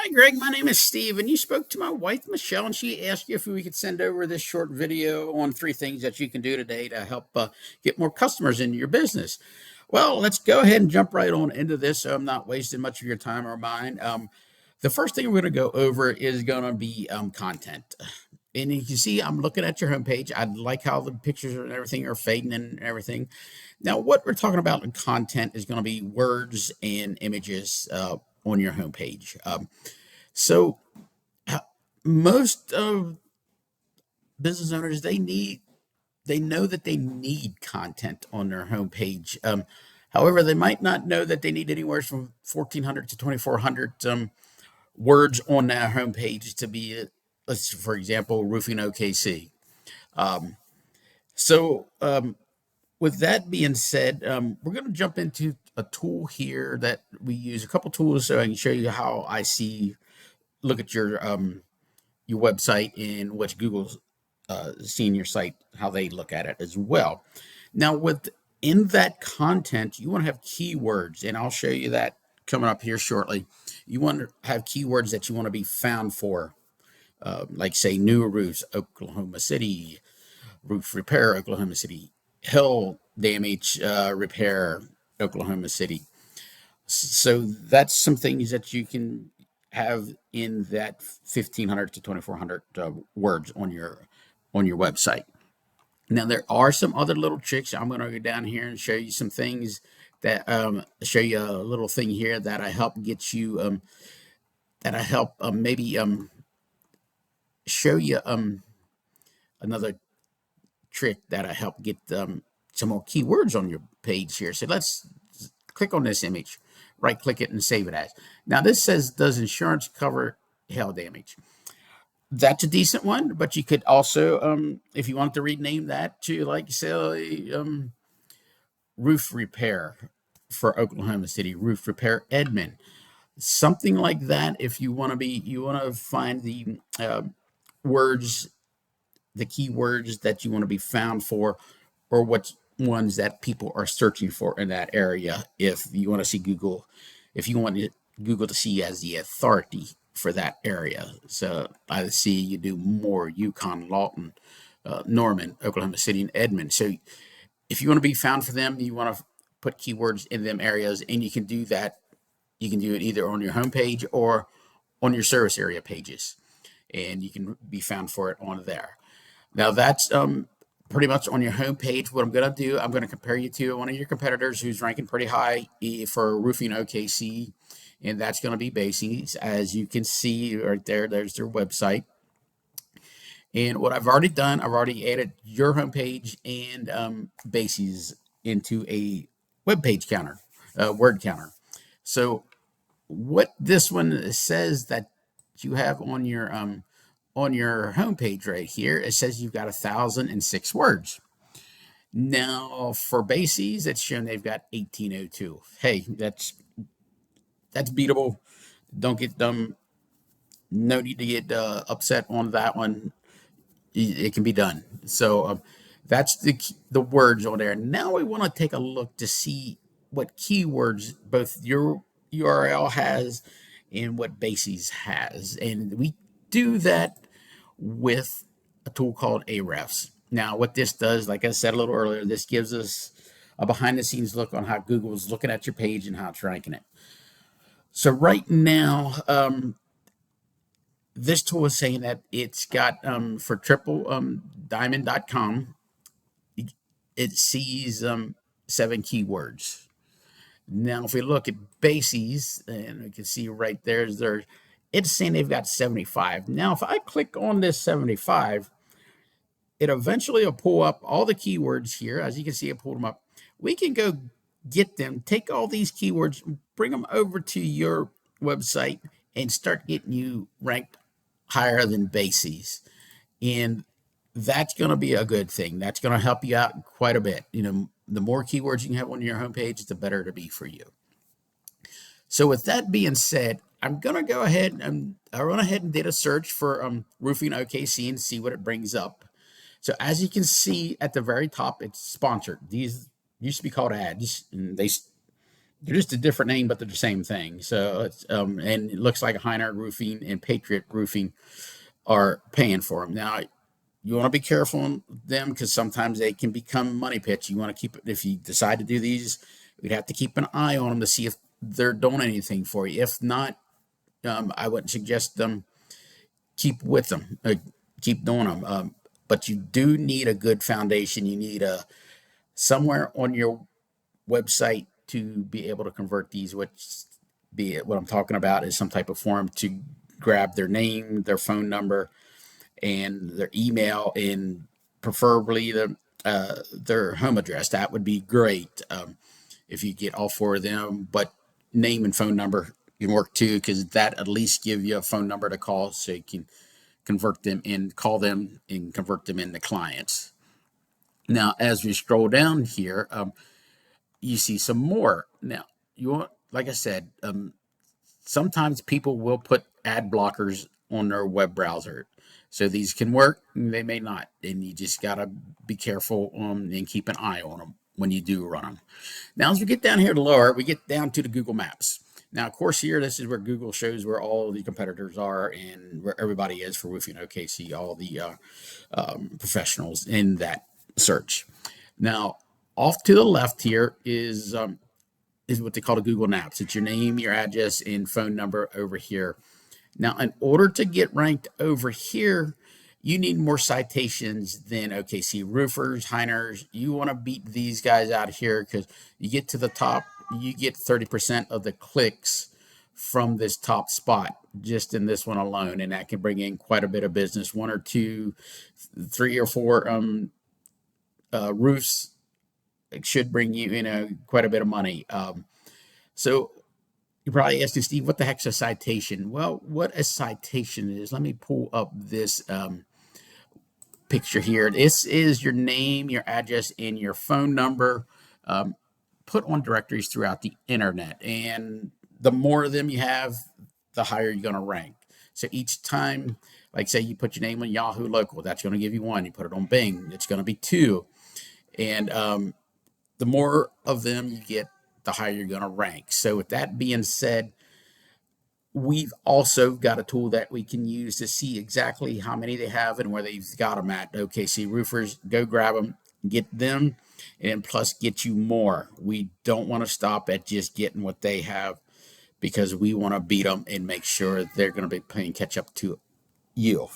Hi, Greg. My name is Steve, and you spoke to my wife, Michelle, and she asked you if we could send over this short video on 3 things that you can do today to help get more customers into your business. Well, let's go ahead and jump right on into this so I'm not wasting much of your time or mine. The first thing we're going to go over is going to be content. And you can see I'm looking at your homepage. I like how the pictures and everything are fading and everything. Now, what we're talking about in content is going to be words and images on your homepage. So uh, most of business owners they know that they need content on their homepage. However, they might not know that they need anywhere from 1,400 to 2,400 words on their homepage to be, let's for example, roofing OKC. So with that being said, we're going to jump into a tool here that we use. A couple tools so I can show you how I see look at your website and what Google's seeing your site, how they look at it as well. Now, within that content, you want to have keywords, and I'll show you that coming up here shortly. You want to have keywords that you want to be found for, like say new roofs, Oklahoma City, roof repair, Oklahoma City, hill damage repair, Oklahoma City. So that's some things that you can have in that 1,500 to 2,400 words on your website. Now there are some other little tricks. I'm going to go down here and show you some things that show you a little thing here that I help get you that I help maybe show you another trick that I help get some more keywords on your page here. So let's click on this image, right click it and save it as. Now this says, does insurance cover hail damage? That's a decent one, but you could also, if you want to rename that to like say roof repair for Oklahoma City, roof repair Edmond, something like that. If you want to you want to find the words, the keywords that you want to be found for, or what ones that people are searching for in that area. If you want to see Google, if you want Google to see as the authority for that area. So I see you do more Yukon, Lawton, Norman, Oklahoma City, and Edmond. So if you want to be found for them, you want to put keywords in them areas, and you can do that. You can do it either on your homepage or on your service area pages, and you can be found for it on there. Now that's pretty much on your homepage. What I'm going to do, I'm going to compare you to one of your competitors who's ranking pretty high for roofing OKC, and that's going to be Bases. As you can see right there, there's their website. And what I've already done, I've already added your homepage and Bases into a web page counter, word counter. So what this one says that you have on your homepage right here, it says you've got 1,006 words. Now for Bases, it's shown they've got 1,802. Hey, that's beatable. Don't get no need to get upset on that one. It can be done. So that's the words on there. Now we want to take a look to see what keywords both your URL has and what Bases has, and we do that with a tool called Ahrefs. Now, what this does, like I said a little earlier, this gives us a behind the scenes look on how Google's looking at your page and how it's ranking it. So right now, this tool is saying that it's got for triple diamond.com, it sees 7 keywords. Now, if we look at Bases, and we can see right there, it's saying they've got 75. Now, if I click on this 75, it eventually will pull up all the keywords here. As you can see, it pulled them up. We can go get them, take all these keywords, bring them over to your website, and start getting you ranked higher than Bases. And that's going to be a good thing. That's going to help you out quite a bit. You know, the more keywords you can have on your homepage, the better it'll be for you. So with that being said, I'm going to go ahead and I went ahead and did a search for roofing OKC and see what it brings up. So as you can see at the very top, it's sponsored. These used to be called ads, and They're just a different name, but they're the same thing. So it's and it looks like Heiner Roofing and Patriot Roofing are paying for them. Now you want to be careful on them because sometimes they can become money pits. You want to keep it if you decide to do these. We'd have to keep an eye on them to see if they're doing anything for you. If not, I wouldn't suggest them keep with them, keep doing them. But you do need a good foundation. You need a somewhere on your website to be able to convert these, which be it what I'm talking about is some type of form to grab their name, their phone number, and their email, and preferably their home address. That would be great if you get all four of them. But name and phone number can work too, because that at least give you a phone number to call so you can convert them and call them and convert them into clients. Now, as we scroll down here, you see some more. Now, you want, like I said, sometimes people will put ad blockers on their web browser. So these can work, they may not. And you just got to be careful and keep an eye on them when you do run them. Now, as we get down here to lower, we get down to the Google Maps. Now, of course, here, this is where Google shows where all the competitors are and where everybody is for Roofing OKC, all the professionals in that search. Now, off to the left here is what they call the Google Maps. It's your name, your address, and phone number over here. Now, in order to get ranked over here, you need more citations than OKC roofers, Heiners. You want to beat these guys out here because you get to the top, you get 30% of the clicks from this top spot just in this one alone, and that can bring in quite a bit of business. One or two, three or four roofs should bring you, quite a bit of money. So you're probably asking, Steve, what the heck's a citation? Well, what a citation is, let me pull up this picture here. This is your name, your address, and your phone number put on directories throughout the internet. And the more of them you have, the higher you're going to rank. So each time, like say you put your name on Yahoo Local, that's going to give you one. You put it on Bing, it's going to be two. And the more of them you get, the higher you're going to rank. So with that being said, we've also got a tool that we can use to see exactly how many they have and where they've got them at. OKC roofers, go grab them, get them, and plus get you more. We don't want to stop at just getting what they have because we want to beat them and make sure they're going to be playing catch up to you.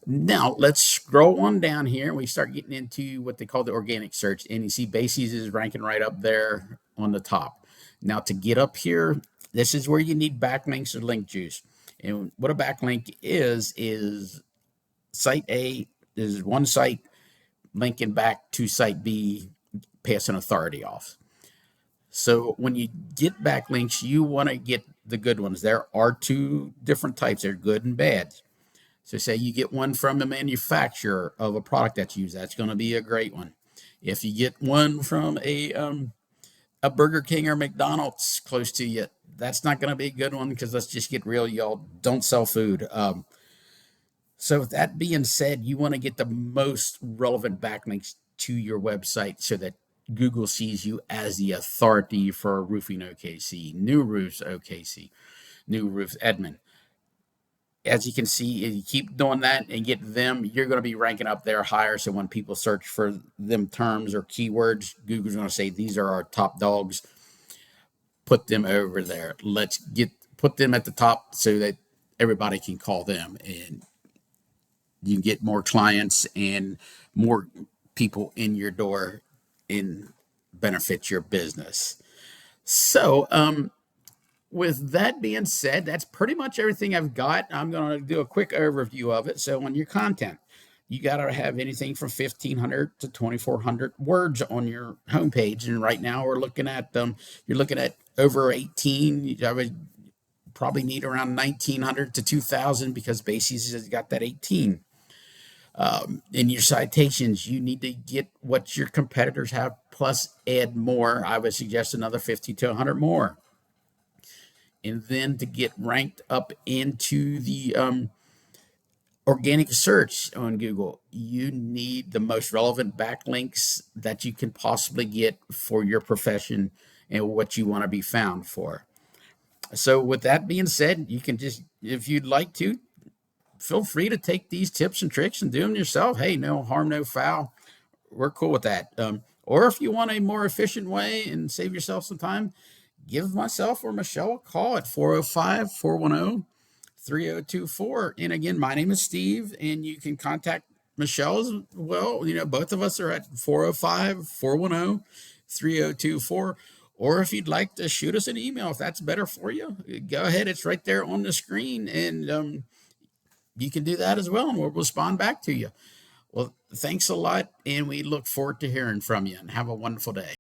Now, let's scroll on down here and we start getting into what they call the organic search. And you see Bases is ranking right up there on the top. Now, to get up here, this is where you need backlinks or link juice. And what a backlink is site A is one site linking back to site B, passing authority off. So when you get backlinks, you want to get the good ones. There are two different types. They're good and bad. So say you get one from a manufacturer of a product that's used, that's going to be a great one. If you get one from a Burger King or McDonald's close to you, that's not going to be a good one because let's just get real, y'all don't sell food. So with that being said, you want to get the most relevant backlinks to your website so that Google sees you as the authority for roofing OKC, new roofs OKC, new roofs Edmond. As you can see, if you keep doing that and get them, you're going to be ranking up there higher. So when people search for them terms or keywords, Google's going to say, these are our top dogs. Put them over there. Put them at the top so that everybody can call them and you can get more clients and more people in your door and benefit your business. So, with that being said, that's pretty much everything I've got. I'm going to do a quick overview of it. So on your content, you got to have anything from 1,500 to 2,400 words on your homepage. And right now we're looking at you're looking at over 18. I would probably need around 1,900 to 2,000 because Bases has got that 18. In your citations, you need to get what your competitors have plus add more. I would suggest another 50 to 100 more. And then to get ranked up into the organic search on Google, you need the most relevant backlinks that you can possibly get for your profession and what you want to be found for. So, with that being said, you can just, if you'd like to, feel free to take these tips and tricks and do them yourself. Hey, no harm, no foul. We're cool with that. Or if you want a more efficient way and save yourself some time, give myself or Michelle a call at 405 410 3024. And again, my name is Steve, and you can contact Michelle as well. Both of us are at 405 410 3024. Or if you'd like to shoot us an email, if that's better for you, go ahead. It's right there on the screen. And you can do that as well, and we'll respond back to you. Well, thanks a lot, and we look forward to hearing from you, and have a wonderful day.